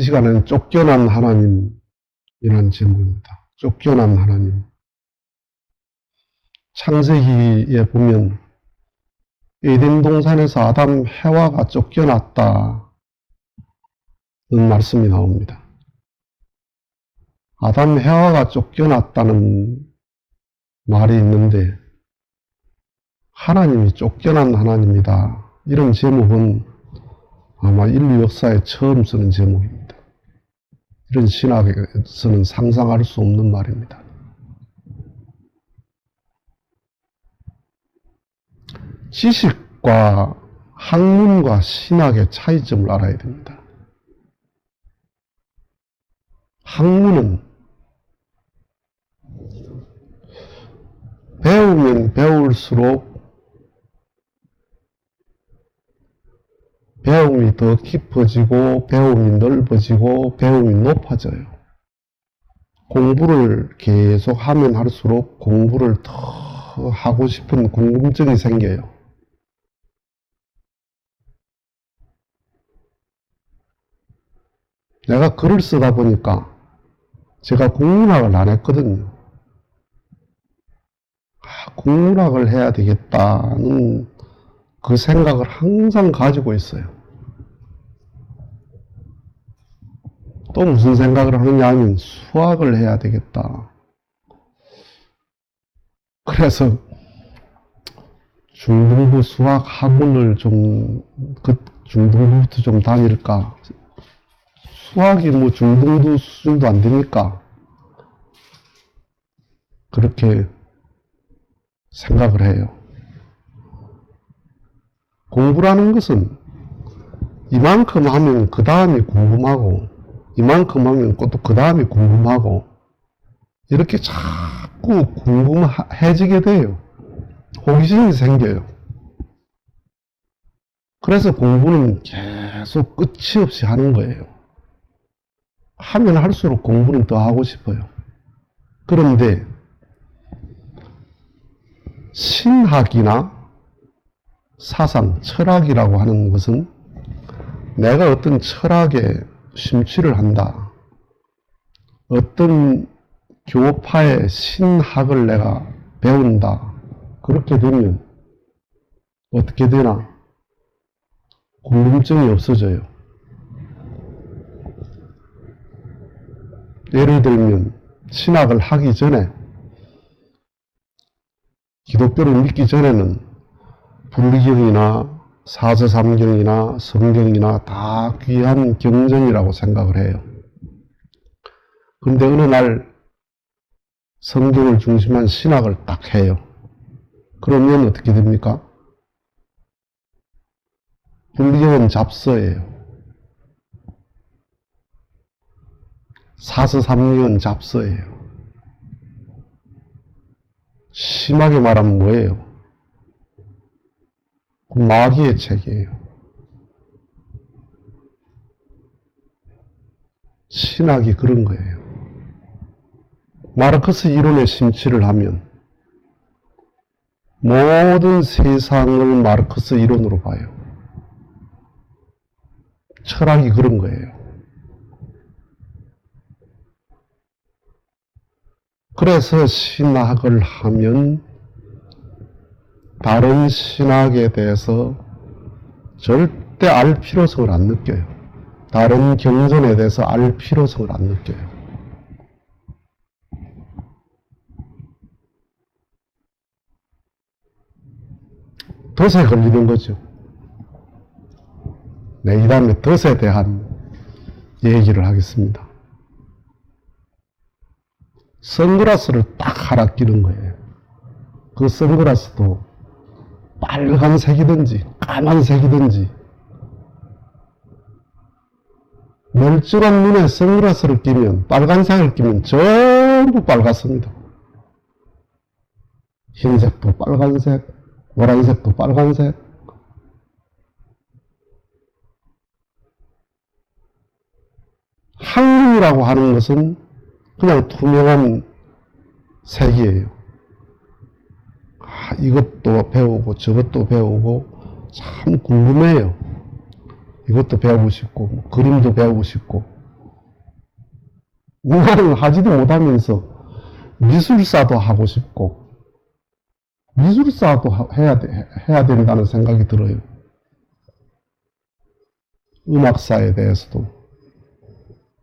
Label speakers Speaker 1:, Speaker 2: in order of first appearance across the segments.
Speaker 1: 시간에는 쫓겨난 하나님이라는 제목입니다. 쫓겨난 하나님. 창세기에 보면 에덴 동산에서 아담 해와가 쫓겨났다는 말씀이 나옵니다. 아담 해와가 쫓겨났다는 말이 있는데 하나님이 쫓겨난 하나님이다. 이런 제목은 아마 인류 역사에 처음 쓰는 제목입니다. 이런 신학에서는 상상할 수 없는 말입니다. 지식과 학문과 신학의 차이점을 알아야 됩니다. 학문은 배우면 배울수록 배움이 더 깊어지고 배움이 넓어지고 배움이 높아져요. 공부를 계속 하면 할수록 공부를 더 하고 싶은 궁금증이 생겨요. 내가 글을 쓰다 보니까 제가 국문학을 안 했거든요. 국문학을 해야 되겠다는 그 생각을 항상 가지고 있어요. 또 무슨 생각을 하느냐 하면 수학을 해야 되겠다. 그래서 중등부 수학 학원을 중등부부터 좀 다닐까. 수학이 뭐 중등부 수준도 안 되니까 그렇게 생각을 해요. 공부라는 것은 이만큼 하면 그 다음이 궁금하고 이만큼 하면 또 그 다음이 궁금하고 이렇게 자꾸 궁금해지게 돼요. 호기심이 생겨요. 그래서 공부는 계속 끝이 없이 하는 거예요. 하면 할수록 공부는 더 하고 싶어요. 그런데 신학이나 사상, 철학이라고 하는 것은 내가 어떤 철학에 심취를 한다. 어떤 교파의 신학을 내가 배운다. 그렇게 되면 어떻게 되나? 궁금증이 없어져요. 예를 들면 신학을 하기 전에 기독교를 믿기 전에는 불경이나 사서삼경이나 성경이나 다 귀한 경전이라고 생각을 해요. 그런데 어느 날 성경을 중심한 신학을 딱 해요. 그러면 어떻게 됩니까? 불경은 잡서예요. 사서삼경은 잡서예요. 심하게 말하면 뭐예요? 마귀의 책이에요. 신학이 그런 거예요. 마르크스 이론에 심취를 하면 모든 세상을 마르크스 이론으로 봐요. 철학이 그런 거예요. 그래서 신학을 하면 다른 신학에 대해서 절대 알 필요성을 안 느껴요. 다른 경전에 대해서 알 필요성을 안 느껴요. 덫에 걸리는 거죠. 네, 이 다음에 덫에 대한 얘기를 하겠습니다. 선글라스를 딱 하나 끼는 거예요. 그 선글라스도 빨간색이든지 까만색이든지 멀쩡한 눈에 선글라스를 끼면 빨간색을 끼면 전부 빨갛습니다. 흰색도 빨간색, 노란색도 빨간색. 학문이라고 하는 것은 그냥 투명한 색이에요. 이것도 배우고 저것도 배우고 참 궁금해요. 이것도 배우고 싶고 그림도 배우고 싶고 나는 하지도 못하면서 미술사도 하고 싶고, 미술사도 해야 된다는 생각이 들어요. 음악사에 대해서도,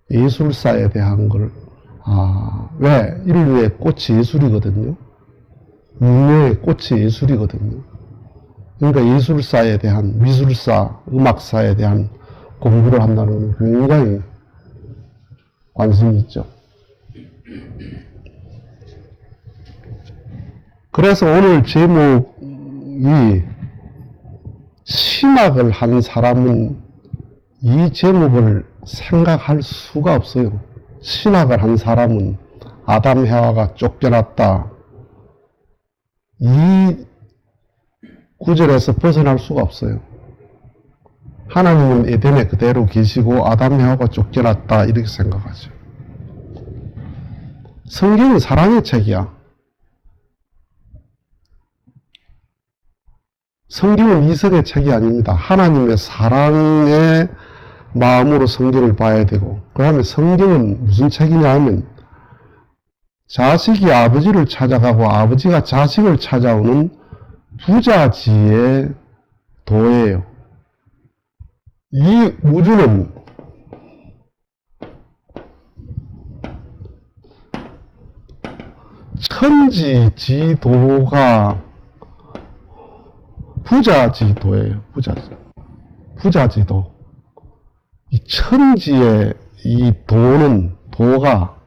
Speaker 1: 예술사에 대한 걸, 왜? 인류의 꽃이 예술이거든요. 문명의 꽃이 예술이거든요. 그러니까 예술사에 대한, 미술사, 음악사에 대한 공부를 한다는 건 굉장히 관심이 있죠. 그래서 오늘 제목이 신학을 한 사람은 이 제목을 생각할 수가 없어요. 신학을 한 사람은 아담 해와가 쫓겨났다. 이 구절에서 벗어날 수가 없어요. 하나님은 에덴에 그대로 계시고 아담 해와가 쫓겨났다 이렇게 생각하죠. 성경은 사랑의 책이야. 성경은 이성의 책이 아닙니다. 하나님의 사랑의 마음으로 성경을 봐야 되고, 그 다음에 성경은 무슨 책이냐 하면 자식이 아버지를 찾아가고 아버지가 자식을 찾아오는 부자지의 도예요. 이 우주는 천지지도가 부자지도예요. 부자지도. 이 천지의 이 도가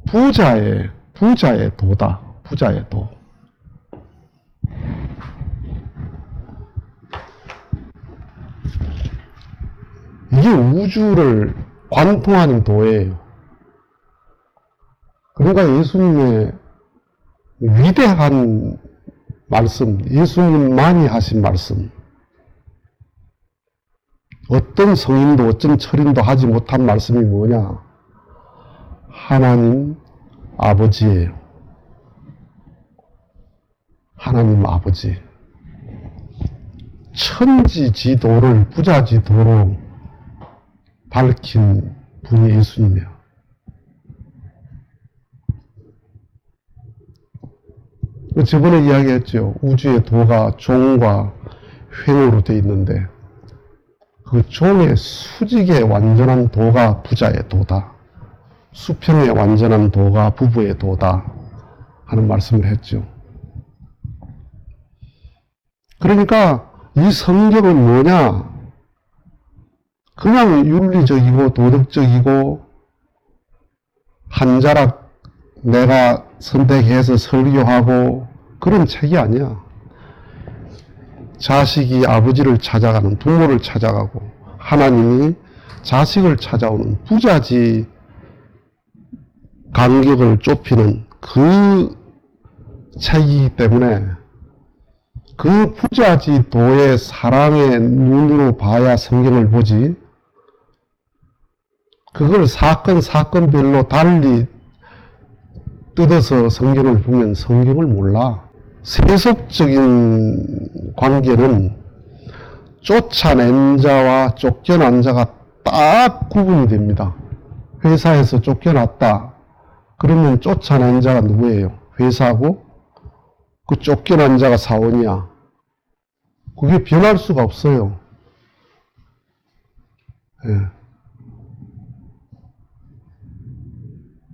Speaker 1: 부자의 도다. 부자의 도. 이게 우주를 관통하는 도예요. 그러니까 예수님의 위대한 말씀, 예수님만이 하신 말씀, 어떤 성인도 어떤 철인도 하지 못한 말씀이 뭐냐? 하나님 아버지예요. 하나님 아버지. 천지지도를 부자지도로 밝힌 분이 예수님이에요. 저번에 이야기했죠. 우주의 도가 종과 횡으로 되어 있는데 그 종의 수직의 완전한 도가 부자의 도다. 수평의 완전한 도가 부부의 도다 하는 말씀을 했죠. 그러니까 이 성경은 뭐냐? 그냥 윤리적이고 도덕적이고 한 자락 내가 선택해서 설교하고 그런 책이 아니야. 자식이 아버지를 찾아가는, 부모를 찾아가고 하나님이 자식을 찾아오는 부자지 간격을 좁히는 그 책이기 때문에 그 부자지도의 사랑의 눈으로 봐야 성경을 보지, 그걸 사건별로 달리 뜯어서 성경을 보면 성경을 몰라. 세속적인 관계는 쫓아낸 자와 쫓겨난 자가 딱 구분이 됩니다. 회사에서 쫓겨났다. 그러면 쫓아낸 자가 누구예요? 회사고 그 쫓겨난 자가 사원이야. 그게 변할 수가 없어요. 예.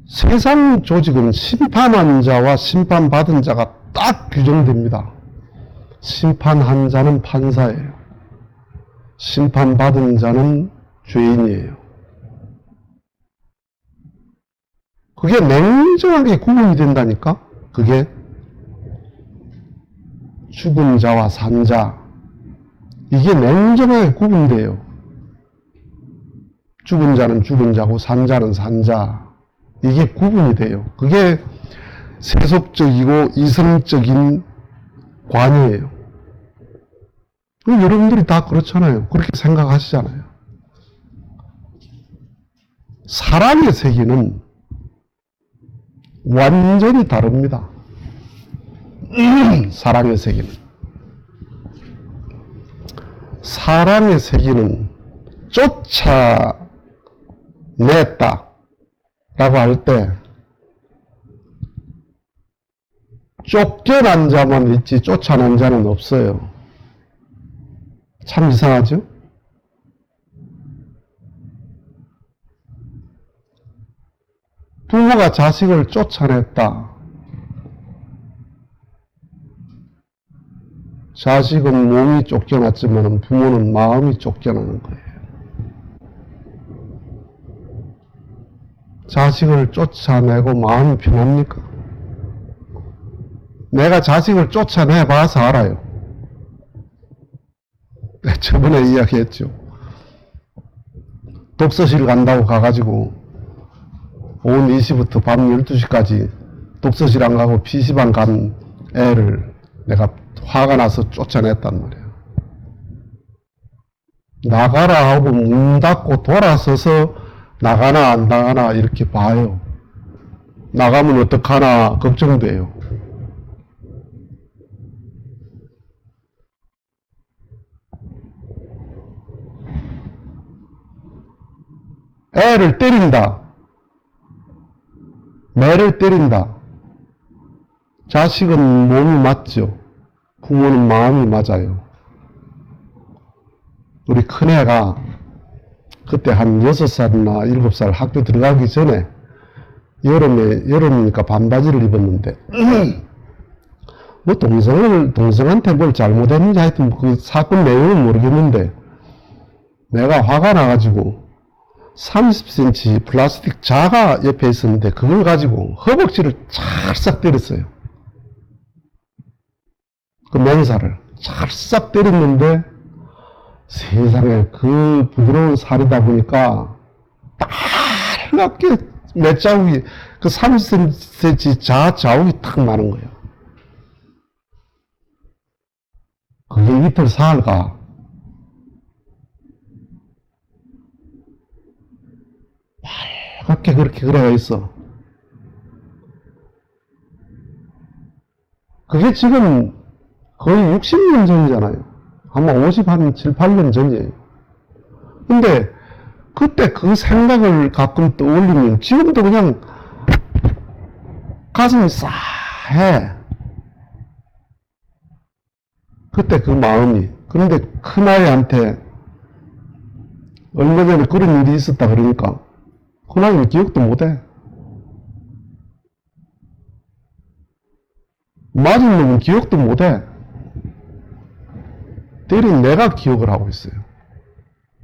Speaker 1: 세상 조직은 심판한 자와 심판받은 자가 딱 규정됩니다. 심판한 자는 판사예요. 심판받은 자는 죄인이에요. 그게 냉정하게 구분이 된다니까? 그게 죽은 자와 산 자, 이게 냉정하게 구분돼요. 죽은 자는 죽은 자고 산 자는 산 자, 이게 구분이 돼요. 그게 세속적이고 이성적인 관이에요. 여러분들이 다 그렇잖아요. 그렇게 생각하시잖아요. 사랑의 세계는 완전히 다릅니다. 사랑의 세계는. 사랑의 세계는 쫓아냈다. 라고 할 때 쫓겨난 자만 있지 쫓아낸 자는 없어요. 참 이상하죠? 부모가 자식을 쫓아냈다. 자식은 몸이 쫓겨났지만 부모는 마음이 쫓겨나는 거예요. 자식을 쫓아내고 마음이 편합니까? 내가 자식을 쫓아내봐서 알아요. 저번에 이야기했죠. 독서실 간다고 가가지고 오후 4시부터 밤 12시까지 독서실 안 가고 PC방 간 애를 내가 화가 나서 쫓아냈단 말이에요. 나가라 하고 문 닫고 돌아서서 나가나 안 나가나 이렇게 봐요. 나가면 어떡하나 걱정돼요. 애를 때린다. 매를 때린다. 자식은 몸이 맞죠. 부모는 마음이 맞아요. 우리 큰애가 그때 한 6살이나 7살 학교 들어가기 전에 여름이니까 반바지를 입었는데 뭐 동생한테 뭘 잘못했는지 하여튼 그 사건 내용은 모르겠는데 내가 화가 나가지고 30cm 플라스틱 자가 옆에 있었는데 그걸 가지고 허벅지를 찰싹 때렸어요. 그 맹사를 찰싹 때렸는데 세상에 그 부드러운 살이다 보니까 빨갛게 몇 자국이 그 30cm 자욱이 탁 나는 거예요. 그게 이틀 사흘 가. 빨갛게 그렇게 그래가 있어. 그게 지금 거의 60년 전이잖아요. 아마 7, 8년 전이에요. 근데 그때 그 생각을 가끔 떠올리면 지금도 그냥 가슴이 싸해. 그때 그 마음이. 그런데 큰아이한테 얼마 전에 그런 일이 있었다 그러니까 큰아이는 기억도 못해. 맞은 놈은 기억도 못해. 때린 내가 기억을 하고 있어요.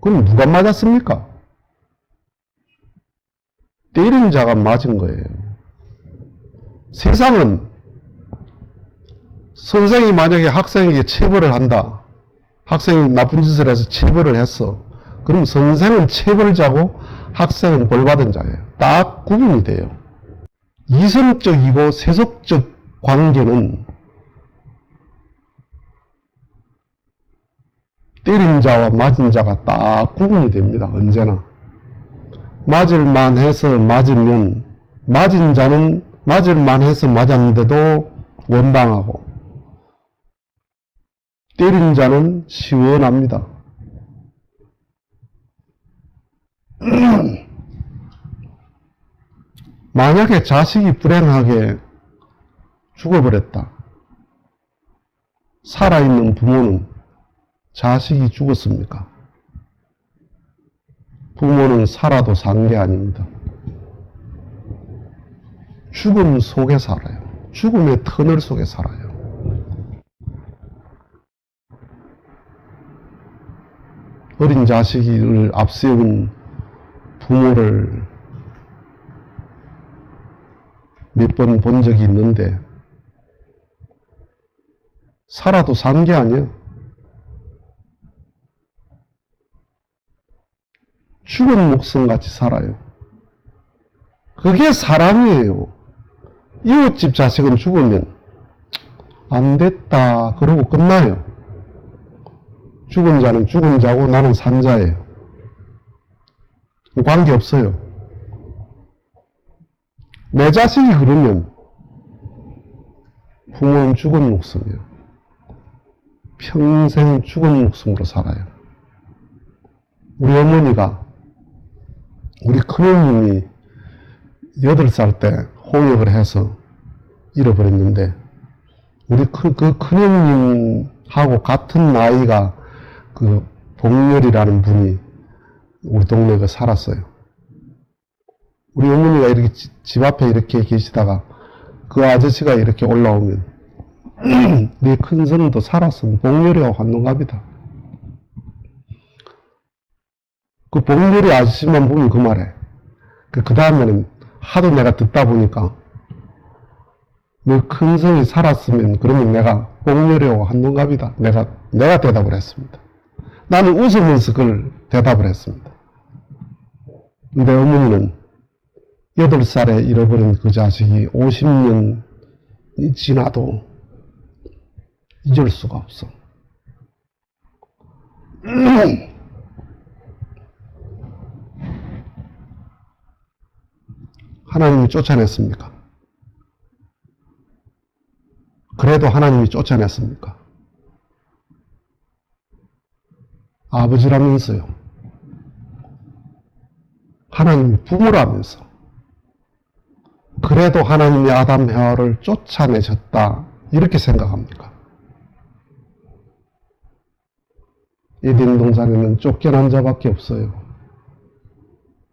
Speaker 1: 그럼 누가 맞았습니까? 때린 자가 맞은 거예요. 세상은 선생이 만약에 학생에게 체벌을 한다. 학생이 나쁜 짓을 해서 체벌을 했어. 그럼 선생은 체벌자고 학생은 벌받은 자예요. 딱 구분이 돼요. 이성적이고 세속적 관계는 때린 자와 맞은 자가 딱 구분이 됩니다. 언제나. 맞을만 해서 맞으면 맞은 자는 맞을만 해서 맞았는데도 원방하고 때린 자는 시원합니다. 만약에 자식이 불행하게 죽어버렸다. 살아있는 부모는 자식이 죽었습니까? 부모는 살아도 산 게 아닙니다. 죽음 속에 살아요. 죽음의 터널 속에 살아요. 어린 자식을 앞세운 부모를 몇 번 본 적이 있는데 살아도 산 게 아니에요. 죽은 목숨같이 살아요. 그게 사람이에요. 이웃집 자식은 죽으면 안 됐다 그러고 끝나요. 죽은 자는 죽은 자고 나는 산 자예요. 관계없어요. 내 자식이 그러면 부모는 죽은 목숨이에요. 평생 죽은 목숨으로 살아요. 우리 어머니가 우리 큰어머님이 8살 때 홍역을 해서 잃어버렸는데, 우리 그 큰형님하고 같은 나이가 그 봉렬이라는 분이 우리 동네에 살았어요. 우리 어머니가 이렇게 집 앞에 이렇게 계시다가 그 아저씨가 이렇게 올라오면 네 큰손도 살았으면 봉렬이하고 한동갑이다. 그 봉렬이 아저씨만 보면 그 말해. 그 다음에는 하도 내가 듣다 보니까 너 큰손이 살았으면 그러면 내가 봉렬이하고 한동갑이다. 내가 대답을 했습니다. 나는 웃으면서 그걸 대답을 했습니다. 근데 어머니는 8살에 잃어버린 그 자식이 50년이 지나도 잊을 수가 없어. 하나님이 쫓아냈습니까? 그래도 하나님이 쫓아냈습니까? 아버지라면서요. 하나님이 부모라면서. 그래도 하나님이 아담 해와를 쫓아내셨다. 이렇게 생각합니까? 에덴 동산에는 쫓겨난 자밖에 없어요.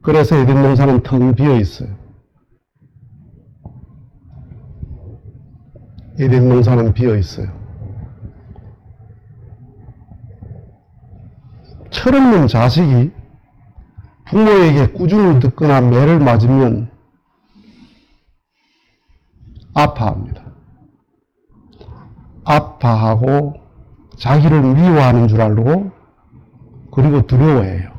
Speaker 1: 그래서 에덴 동산은 텅 비어 있어요. 에덴 동산은 비어 있어요. 철없는 자식이 부모에게 꾸중을 듣거나 매를 맞으면 아파합니다. 아파하고 자기를 미워하는 줄 알고 그리고 두려워해요.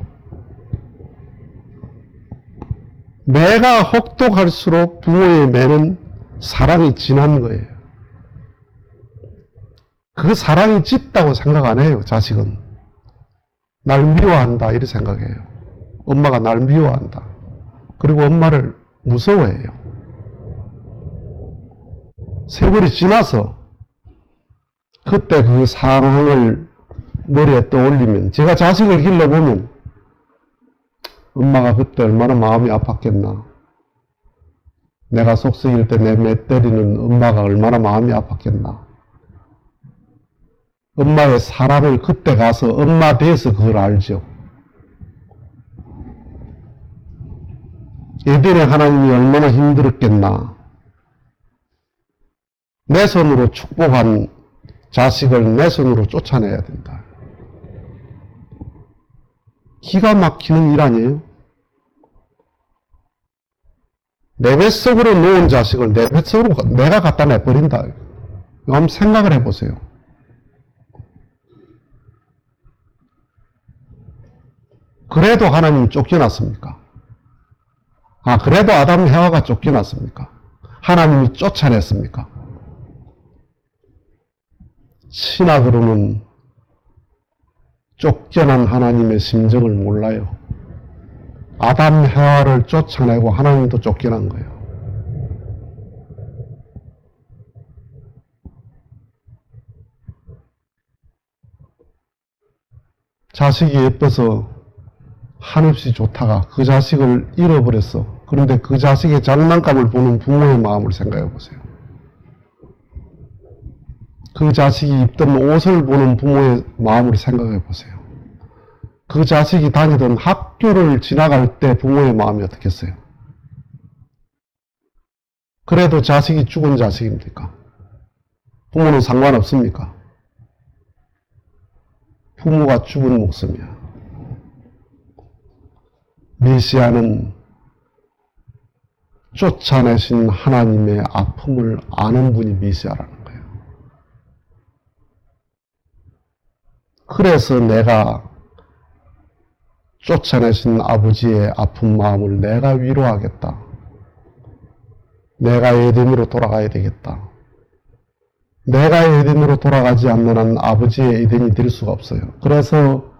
Speaker 1: 매가 혹독할수록 부모의 매는 사랑이 진한 거예요. 그 사랑이 짙다고 생각 안 해요. 자식은. 날 미워한다 이렇게 생각해요. 엄마가 날 미워한다. 그리고 엄마를 무서워해요. 세월이 지나서 그때 그 상황을 머리에 떠올리면, 제가 자식을 길러보면 엄마가 그때 얼마나 마음이 아팠겠나. 내가 속썩일 때 내 매 때리는 엄마가 얼마나 마음이 아팠겠나. 엄마의 사랑을 그때 가서 엄마 돼서 그걸 알죠. 에덴의 하나님이 얼마나 힘들었겠나. 내 손으로 축복한 자식을 내 손으로 쫓아내야 된다. 기가 막히는 일 아니에요? 내 뱃속으로 놓은 자식을 내 뱃속으로 내가 갖다 내버린다. 한번 생각을 해보세요. 그래도 하나님 쫓겨났습니까? 그래도 아담 해와가 쫓겨났습니까? 하나님이 쫓아냈습니까? 신학으로는 쫓겨난 하나님의 심정을 몰라요. 아담 해와를 쫓아내고 하나님도 쫓겨난 거예요. 자식이 예뻐서 한없이 좋다가 그 자식을 잃어버렸어. 그런데 그 자식의 장난감을 보는 부모의 마음을 생각해 보세요. 그 자식이 입던 옷을 보는 부모의 마음을 생각해 보세요. 그 자식이 다니던 학교를 지나갈 때 부모의 마음이 어떻겠어요? 그래도 자식이 죽은 자식입니까? 부모는 상관없습니까? 부모가 죽은 목숨이야. 메시아는 쫓아내신 하나님의 아픔을 아는 분이 메시아라는 거예요. 그래서 내가 쫓아내신 아버지의 아픈 마음을 내가 위로하겠다. 내가 에덴으로 돌아가야 되겠다. 내가 에덴으로 돌아가지 않는 한 아버지의 에덴이 될 수가 없어요. 그래서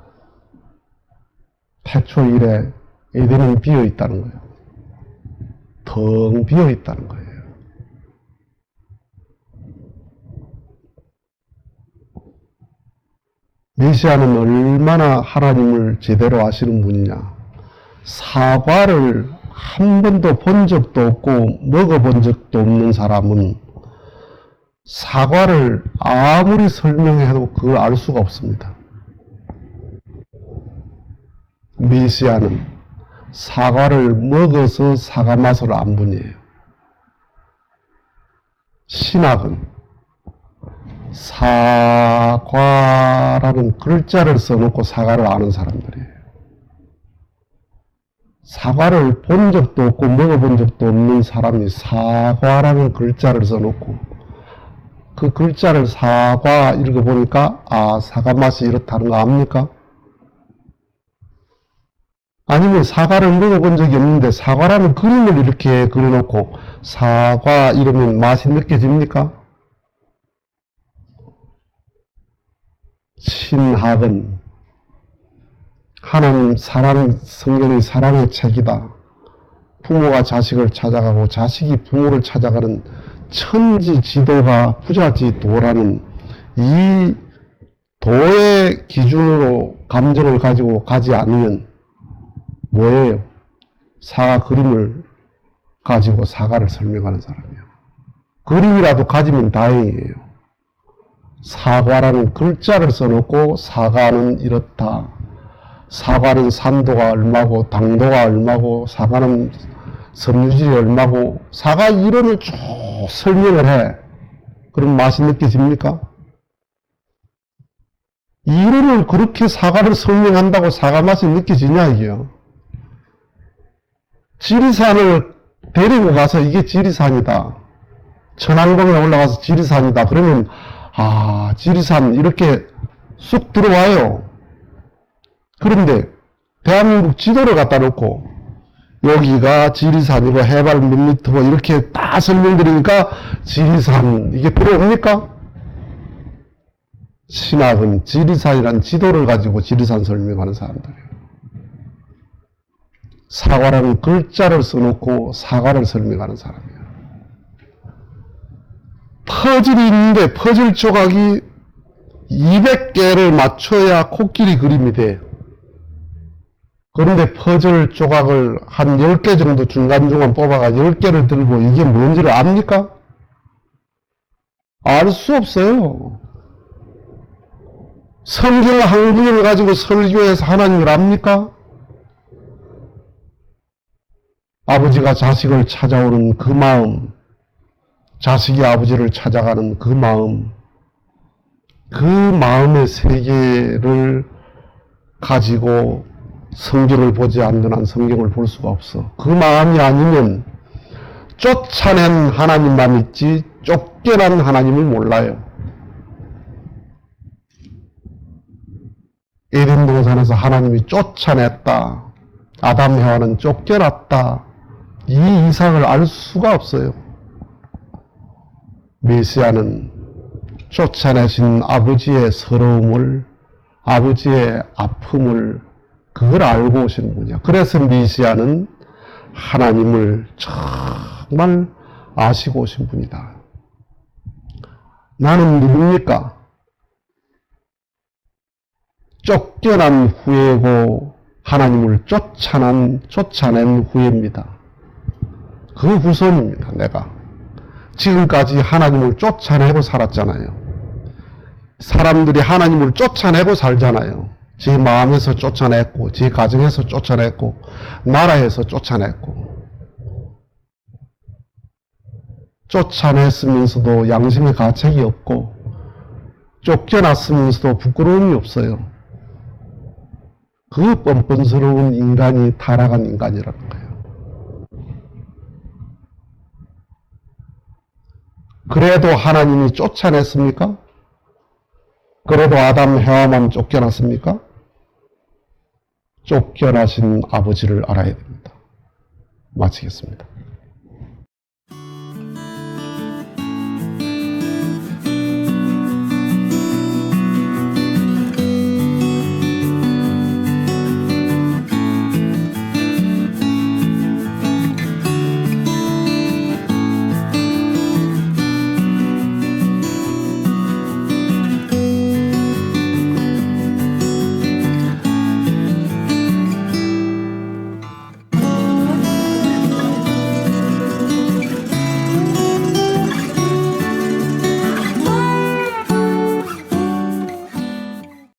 Speaker 1: 태초 이래 에덴은 비어 있다는 거예요. 텅 비어 있다는 거예요. 메시아는 얼마나 하나님을 제대로 아시는 분이냐. 사과를 한 번도 본 적도 없고 먹어본 적도 없는 사람은 사과를 아무리 설명해도 그걸 알 수가 없습니다. 메시아는 사과를 먹어서 사과 맛을 안 분이에요. 신학은 사과라는 글자를 써놓고 사과를 아는 사람들이에요. 사과를 본 적도 없고 먹어본 적도 없는 사람이 사과라는 글자를 써놓고 그 글자를 사과 읽어보니까 아, 사과 맛이 이렇다는 거 압니까? 아니면 사과를 먹어본 적이 없는데 사과라는 그림을 이렇게 그려놓고 사과 이러면 맛이 느껴집니까? 신학은 하나님 성경의 사랑의 책이다. 부모가 자식을 찾아가고 자식이 부모를 찾아가는 천지지도가 부자지도라는 이 도의 기준으로 감정을 가지고 가지 않으면 뭐예요? 사과 그림을 가지고 사과를 설명하는 사람이에요. 그림이라도 가지면 다행이에요. 사과라는 글자를 써놓고 사과는 이렇다. 사과는 산도가 얼마고 당도가 얼마고 사과는 섬유질이 얼마고 사과 이론을 쭉 설명을 해. 그럼 맛이 느껴집니까? 이론을 그렇게 사과를 설명한다고 사과 맛이 느껴지냐 이게요. 지리산을 데리고 가서 이게 지리산이다. 천왕봉에 올라가서 지리산이다. 그러면 아, 지리산 이렇게 쑥 들어와요. 그런데 대한민국 지도를 갖다 놓고 여기가 지리산이고 해발 몇 미터고 이렇게 다 설명드리니까 지리산 이게 들어옵니까? 신학은 지리산이란 지도를 가지고 지리산 설명하는 사람들이에요. 사과라는 글자를 써놓고 사과를 설명하는 사람이에요. 퍼즐이 있는데 퍼즐 조각이 200개를 맞춰야 코끼리 그림이 돼. 그런데 퍼즐 조각을 한 10개 정도 중간중간 뽑아가 10개를 들고 이게 뭔지를 압니까? 알 수 없어요. 성경 한 구절을 가지고 설교해서 하나님을 압니까? 아버지가 자식을 찾아오는 그 마음, 자식이 아버지를 찾아가는 그 마음, 그 마음의 세계를 가지고 성경을 보지 않는 한 성경을 볼 수가 없어. 그 마음이 아니면 쫓아낸 하나님만 있지 쫓겨난 하나님을 몰라요. 에덴 동산에서 하나님이 쫓아냈다. 아담 해와는 쫓겨났다. 이 이상을 알 수가 없어요. 메시아는 쫓아내신 아버지의 서러움을, 아버지의 아픔을 그걸 알고 오신 분이야. 그래서 메시아는 하나님을 정말 아시고 오신 분이다. 나는 누굽니까? 쫓겨난 후에고 하나님을 쫓아낸 후에입니다. 그 후손입니다. 내가 지금까지 하나님을 쫓아내고 살았잖아요. 사람들이 하나님을 쫓아내고 살잖아요. 제 마음에서 쫓아냈고 제 가정에서 쫓아냈고 나라에서 쫓아냈고 쫓아냈으면서도 양심의 가책이 없고 쫓겨났으면서도 부끄러움이 없어요. 그 뻔뻔스러운 인간이 타락한 인간이라는 거예요. 그래도 하나님이 쫓아냈습니까? 그래도 아담 해와만 쫓겨났습니까? 쫓겨나신 아버지를 알아야 됩니다. 마치겠습니다.